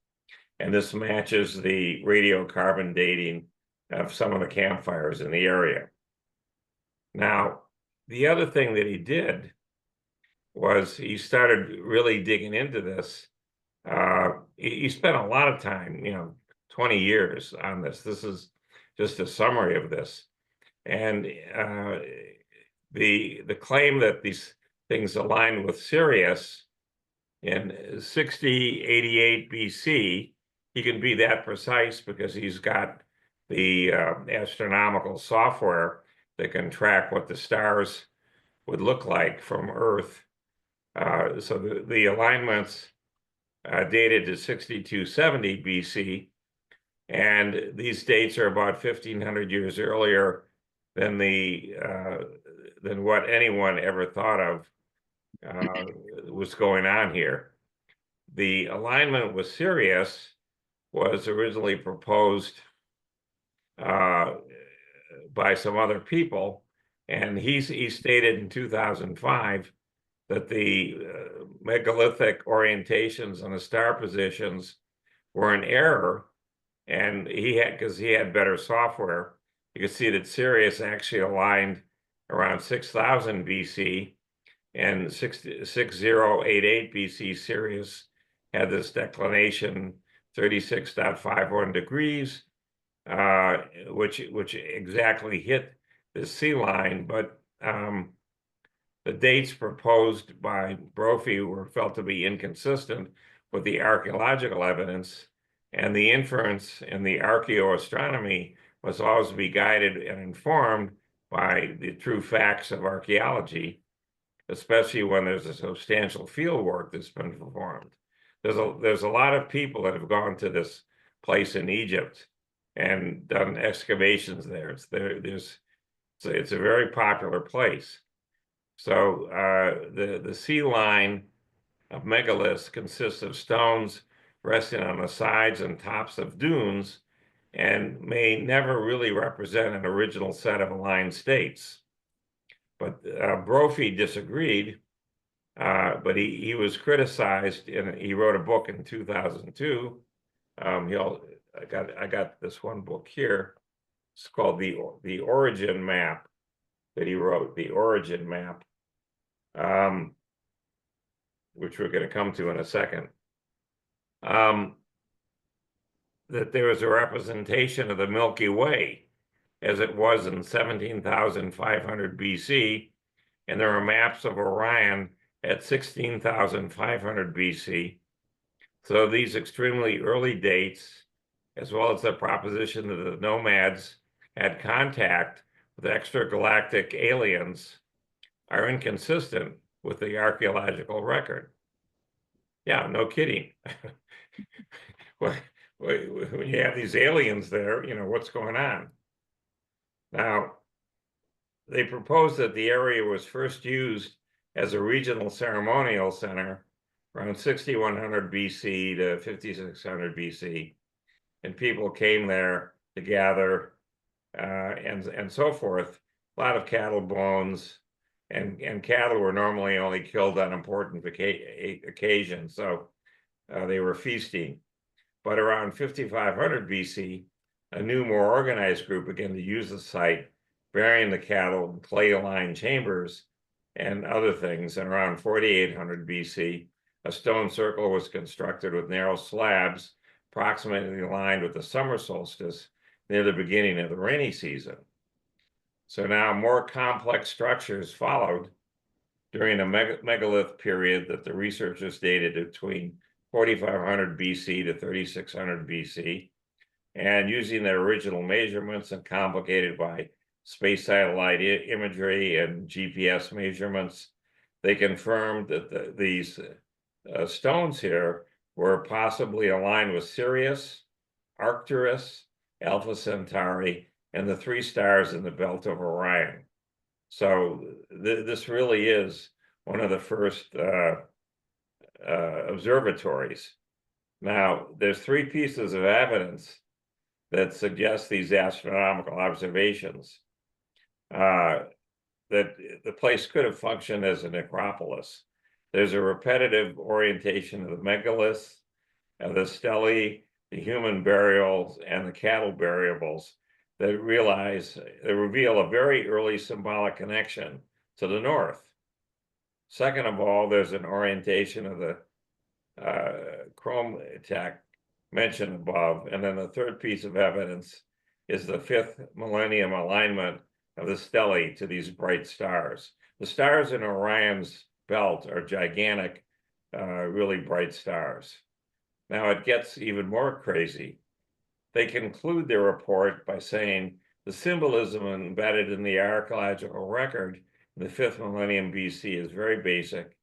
And this matches the radiocarbon dating of some of the campfires in the area. Now, the other thing that he did was he started really digging into this. He spent a lot of time, 20 years on this. This is just a summary of this. And the claim that these things aligned with Sirius in 6088 BC. He can be that precise because he's got the astronomical software that can track what the stars would look like from Earth. So the alignments dated to 6270 BC, and these dates are about 1500 years earlier than what anyone ever thought of was going on here. The alignment with Sirius was originally proposed by some other people, and he stated in 2005 that the megalithic orientations on the star positions were in error, and because he had better software, you could see that Sirius actually aligned around 6000 BC, and 6088 BC Sirius had this declination 36.51 degrees, which exactly hit the sea line, but the dates proposed by Brophy were felt to be inconsistent with the archaeological evidence, and the inference in the archaeoastronomy must always be guided and informed by the true facts of archaeology, especially when there's a substantial field work that's been performed. There's a lot of people that have gone to this place in Egypt and done excavations there. It's a very popular place. So the sea line of megaliths consists of stones resting on the sides and tops of dunes, and may never really represent an original set of aligned states. But Brophy disagreed, but he was criticized, and he wrote a book in 2002. I got this one book here. It's called the Origin Map that he wrote, the Origin Map, which we're going to come to in a second. That there was a representation of the Milky Way as it was in 17,500 BC, and there are maps of Orion at 16,500 BC. So these extremely early dates, as well as the proposition that the nomads had contact with extragalactic aliens, are inconsistent with the archaeological record. Yeah, no kidding. When you have these aliens there, what's going on? Now, they proposed that the area was first used as a regional ceremonial center around 6100 BC to 5600 BC, and people came there to gather and so forth. A lot of cattle bones, and cattle were normally only killed on important occasions, so they were feasting. But around 5500 BC, a new, more organized group began to use the site, burying the cattle in clay-lined chambers and other things. And around 4800 BC, a stone circle was constructed with narrow slabs, approximately aligned with the summer solstice near the beginning of the rainy season. So now more complex structures followed during a megalith period that the researchers dated between 4500 BC to 3600 BC. And using their original measurements and complicated by space satellite imagery and GPS measurements, they confirmed that these stones here were possibly aligned with Sirius, Arcturus, Alpha Centauri, and the three stars in the belt of Orion. So this really is one of the first observatories. Now, there's three pieces of evidence that suggest these astronomical observations, that the place could have functioned as a necropolis. There's a repetitive orientation of the megaliths, of the stelae, the human burials, and the cattle burials that reveal a very early symbolic connection to the north. Second of all, there's an orientation of the chrome attack mentioned above. And then the third piece of evidence is the 5th millennium alignment of the stelae to these bright stars. The stars in Orion's belt are gigantic, really bright stars. Now it gets even more crazy. They conclude their report by saying the symbolism embedded in the archaeological record in the 5th millennium BC is very basic,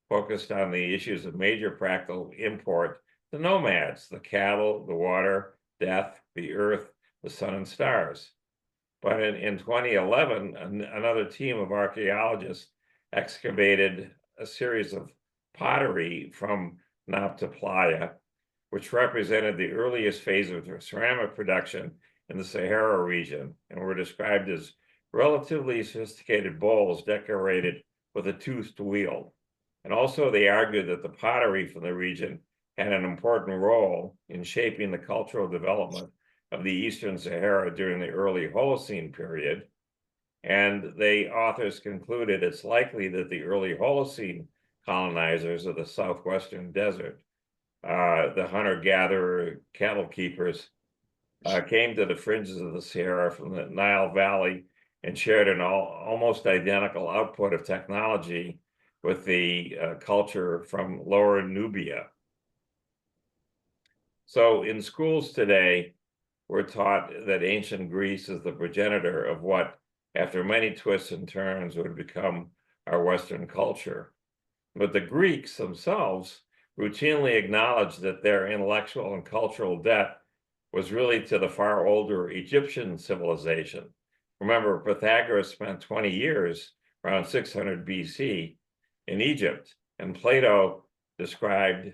focused on the issues of major practical import, the nomads, the cattle, the water, death, the earth, the sun and stars. But in 2011, another team of archaeologists excavated a series of pottery from Nabta Playa, which represented the earliest phase of ceramic production in the Sahara region, and were described as relatively sophisticated bowls decorated with a toothed wheel. And also they argued that the pottery from the region had an important role in shaping the cultural development of the Eastern Sahara during the early Holocene period. And the authors concluded it's likely that the early Holocene colonizers of the southwestern desert, the hunter-gatherer cattle keepers, came to the fringes of the Sahara from the Nile Valley and shared an almost identical output of technology with the culture from Lower Nubia. So in schools today, we're taught that ancient Greece is the progenitor of what, after many twists and turns, would become our Western culture. But the Greeks themselves routinely acknowledged that their intellectual and cultural debt was really to the far older Egyptian civilization. Remember, Pythagoras spent 20 years, around 600 BC, in Egypt, and Plato described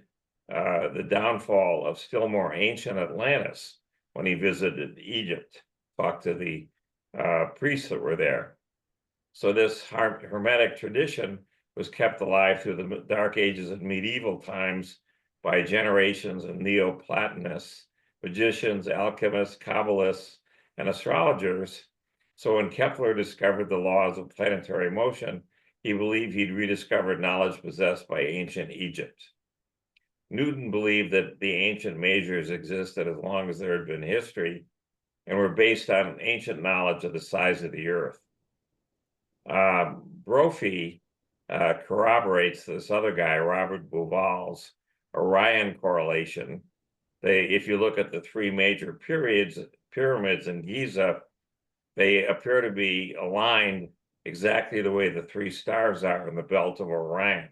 the downfall of still more ancient Atlantis when he visited Egypt, talked to the priests that were there. So this Hermetic tradition was kept alive through the Dark Ages and medieval times by generations of Neoplatonists, magicians, alchemists, Kabbalists, and astrologers. So when Kepler discovered the laws of planetary motion, he believed he'd rediscovered knowledge possessed by ancient Egypt. Newton believed that the ancient measures existed as long as there had been history and were based on ancient knowledge of the size of the earth. Brophy corroborates this other guy, Robert Bauval's Orion correlation. If you look at the three major pyramids in Giza, they appear to be aligned exactly the way the three stars are in the belt of Orion,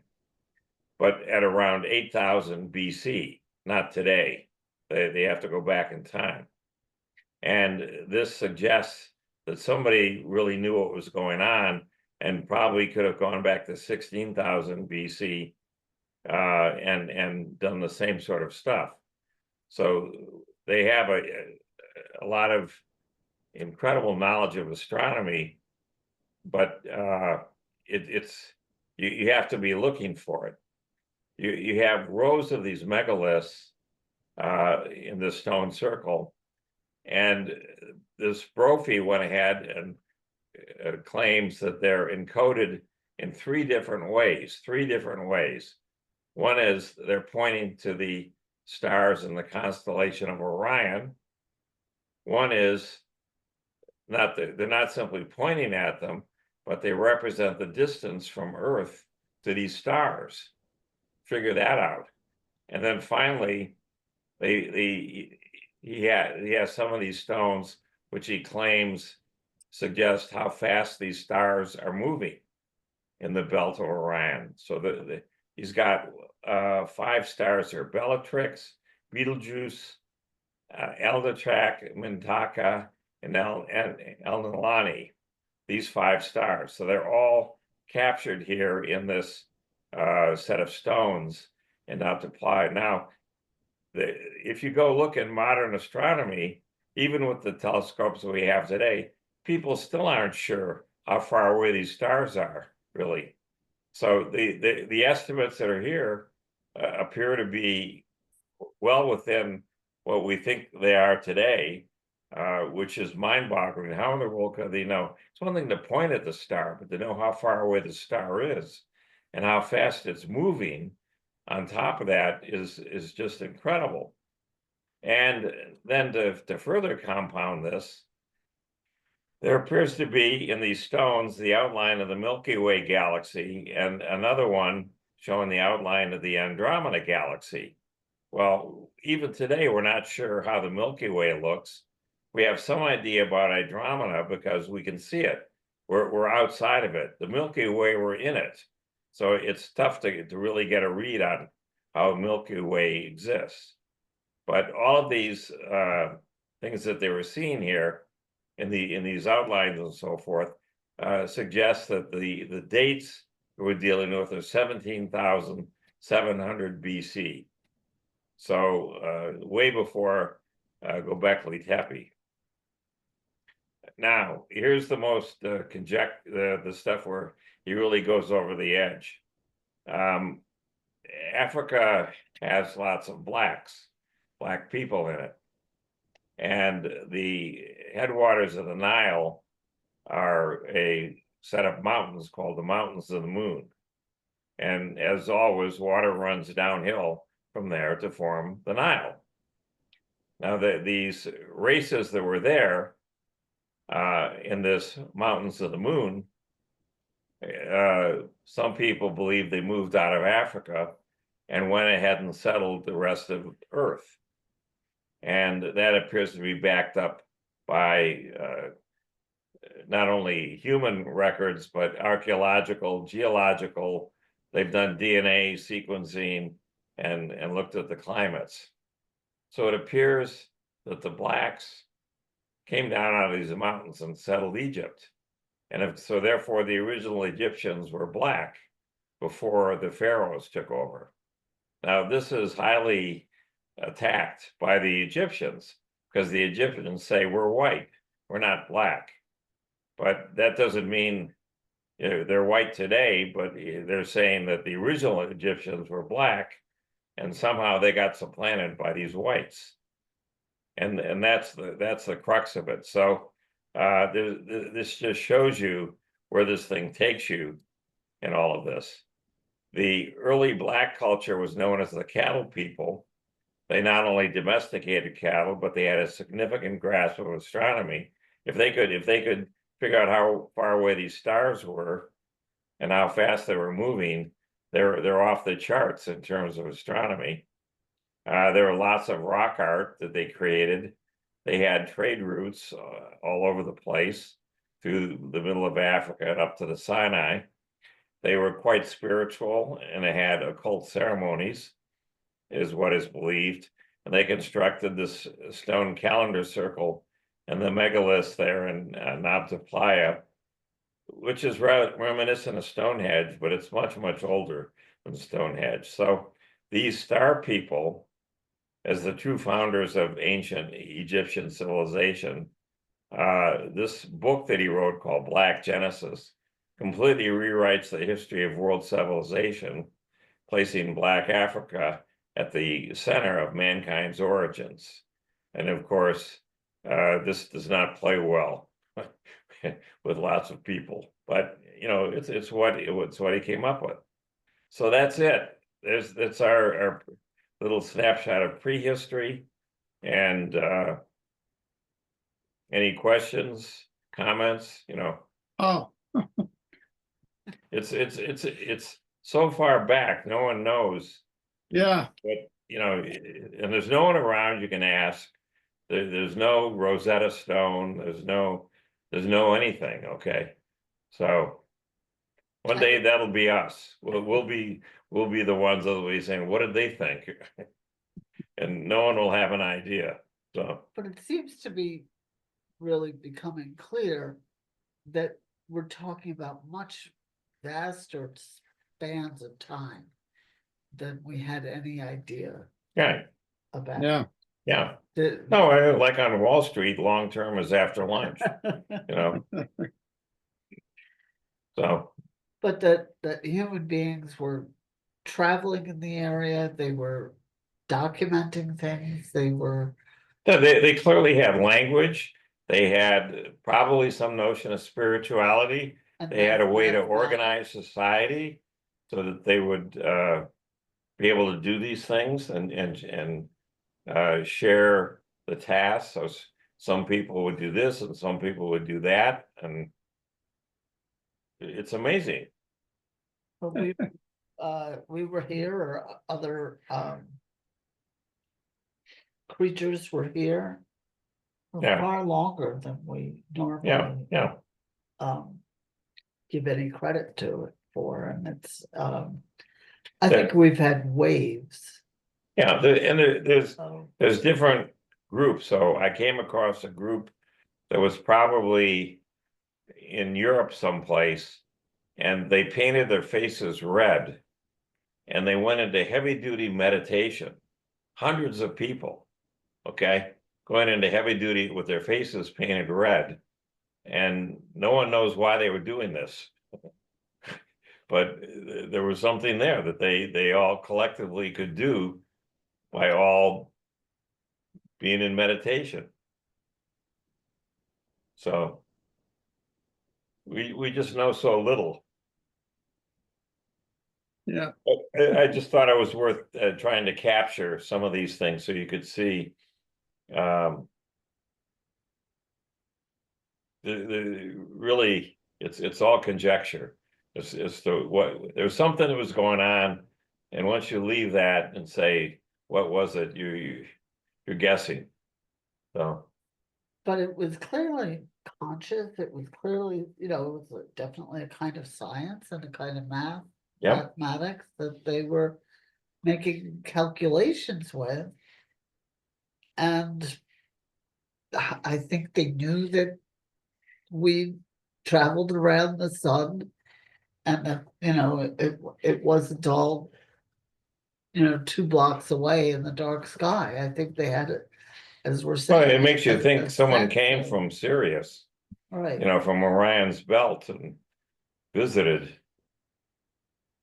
but at around 8,000 BC, not today. They have to go back in time. And this suggests that somebody really knew what was going on and probably could have gone back to 16,000 BC and done the same sort of stuff. So they have a lot of incredible knowledge of astronomy, but you have to be looking for it. You have rows of these megaliths in the stone circle, and this Brophy went ahead and claims that they're encoded in three different ways. One is they're pointing to the stars in the constellation of Orion. One is they're not simply pointing at them, but they represent the distance from Earth to these stars. Figure that out. And then finally, he has some of these stones which he claims suggest how fast these stars are moving in the belt of Orion. So he's got 5 stars here: Bellatrix, Betelgeuse, Aldetrac, Mintaka, and Elnilani. These 5 stars. So they're all captured here in this set of stones in Nabta Playa. Now, if you go look in modern astronomy, even with the telescopes that we have today, people still aren't sure how far away these stars are, really. So the estimates that are here appear to be well within what we think they are today, which is mind-boggling. How in the world could they know? It's one thing to point at the star, but to know how far away the star is and how fast it's moving on top of that is just incredible. And then to further compound this, there appears to be in these stones the outline of the Milky Way galaxy and another one showing the outline of the Andromeda galaxy. Well, even today, we're not sure how the Milky Way looks. We have some idea about Andromeda because we can see it. We're outside of it. The Milky Way, we're in it. So it's tough to really get a read on how Milky Way exists. But all of these things that they were seeing here in these outlines and so forth suggest that the dates we're dealing with are 17,700 BC. So way before Gobekli Tepe. Now, here's the most the stuff where he really goes over the edge. Africa has lots of black people in it. And the headwaters of the Nile are a set of mountains called the Mountains of the Moon. And as always, water runs downhill from there to form the Nile. Now, these races that were there in this Mountains of the Moon, some people believe they moved out of Africa and went ahead and settled the rest of Earth. And that appears to be backed up by not only human records, but archaeological, geological. They've done DNA sequencing and looked at the climates. So it appears that the blacks came down out of these mountains and settled Egypt. And so therefore the original Egyptians were black before the pharaohs took over. Now this is highly attacked by the Egyptians because the Egyptians say we're white, we're not black. But that doesn't mean they're white today, but they're saying that the original Egyptians were black and somehow they got supplanted by these whites. And that's the crux of it. So this just shows you where this thing takes you in all of this. The early black culture was known as the cattle people. They not only domesticated cattle, but they had a significant grasp of astronomy. If they could figure out how far away these stars were and how fast they were moving, they're off the charts in terms of astronomy. There were lots of rock art that they created. They had trade routes all over the place through the middle of Africa and up to the Sinai. They were quite spiritual and they had occult ceremonies, is what is believed. And they constructed this stone calendar circle and the megaliths there in Nabta Playa, which is reminiscent of Stonehenge, but it's much, much older than Stonehenge. So these star people, as the true founders of ancient Egyptian civilization, this book that he wrote called Black Genesis completely rewrites the history of world civilization, placing Black Africa at the center of mankind's origins. And of course, this does not play well with lots of people, but it's what he came up with. So that's it. That's our little snapshot of prehistory. And any questions, comments? Oh, It's so far back, no one knows. yeah. But and there's no one around you can ask. There's no Rosetta Stone. There's no anything. Okay, so one day that'll be us. We'll be the ones that'll be saying, "What did they think?" And no one will have an idea. So, But it seems to be really becoming clear that we're talking about much vaster spans of time than we had any idea yeah, about. Yeah. yeah. The- No, like on Wall Street, long term is after lunch. So But that human beings were traveling in the area, they were documenting things, they were. they clearly had language. They had probably some notion of spirituality. and They had a way to mathematics. organize society so that they would be able to do these things and share the tasks. So some people would do this and some people would do that, and it's amazing. But we were here or other, creatures were here for Yeah. far longer than we Yeah, normally, yeah, give any credit to it for, and it's, I That- think we've had waves yeah, there's of, different groups, so I came across a group that was probably in Europe someplace, and they painted their faces red, and they went into heavy-duty meditation. Hundreds of people, okay, going into heavy duty with their faces painted red, and no one knows why they were doing this. But there was something there that they all collectively could do by all being in meditation. So we just know so little. yeah, I just thought it was worth trying to capture some of these things so you could see really it's all conjecture as to what there's something that was going on, and once you leave that and say what was it, you're guessing. So but it was clearly conscious, it was clearly, it was definitely a kind of science and a kind of yeah, mathematics that they were making calculations with. And I think they knew that we traveled around the sun and that, it wasn't all, 2 blocks away in the dark sky. I think they had it, as we're well, saying. it makes you think a someone sense came of- from Sirius, Right. from Orion's belt and visited,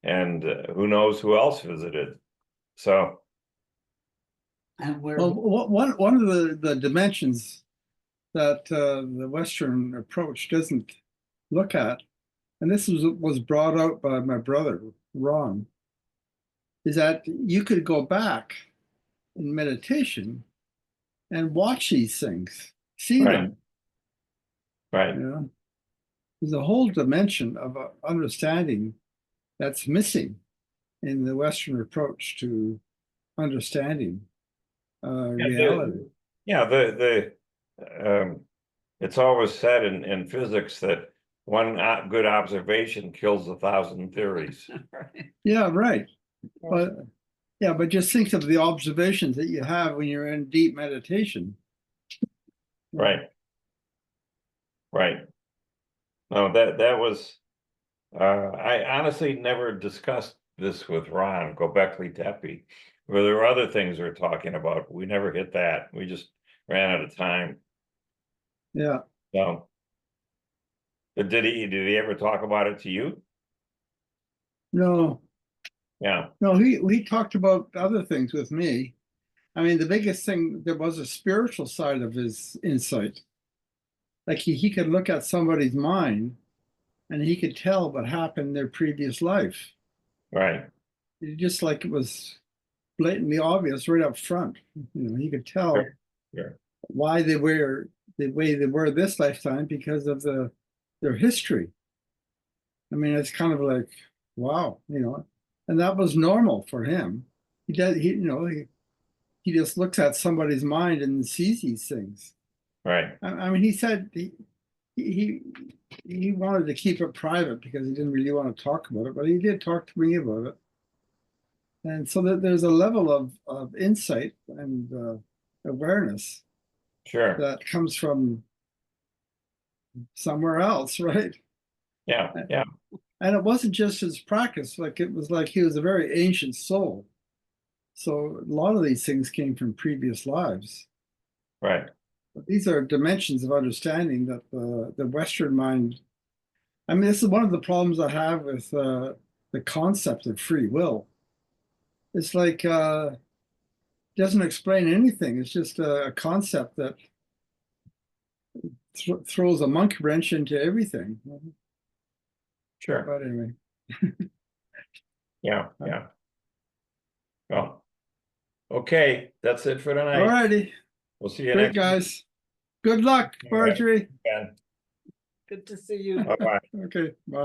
and who knows who else visited. So And we're, well, one of the dimensions that the Western approach doesn't look at, and this was brought out by my brother, Ron, is that you could go back in meditation and watch these things, see right, them, right. There's a whole dimension of understanding that's missing in the Western approach to understanding reality. Yeah, it's always said in physics that one good observation kills 1,000 theories. Yeah, right. But yeah, but just think of the observations that you have when you're in deep meditation. Right. Right. No, that was I honestly never discussed this with Ron, Gobekli Tepe, where there were other things we were talking about. We never hit that. We just ran out of time. Yeah. So, but did he ever talk about it to you? No, Yeah, no, he talked about other things with me. I mean, the biggest thing, there was a spiritual side of his insight. Like he could look at somebody's mind and he could tell what happened in their previous life. right. Just like it was blatantly obvious right up front. He could tell Sure, sure. why they were the way they were this lifetime because of their history. I mean, it's kind of like, wow, and that was normal for him. He does, he just looks at somebody's mind and sees these things. Right. I mean, he said he wanted to keep it private because he didn't really want to talk about it, but he did talk to me about it. And so that there's a level of insight and awareness Sure. that comes from somewhere else, right? Yeah, yeah, And it wasn't just his practice, like it was like he was a very ancient soul. So a lot of these things came from previous lives. right. But these are dimensions of understanding that the Western mind, I mean, this is one of the problems I have with the concept of free will. It's like doesn't explain anything. It's just a concept that throws a monkey wrench into everything. Sure. But anyway. Yeah, yeah. Well, okay, that's it for All tonight. righty. We'll see you Great, next week. guys. Good luck, All right. Marjorie. Ben. good to see you. Bye-bye. Okay, bye.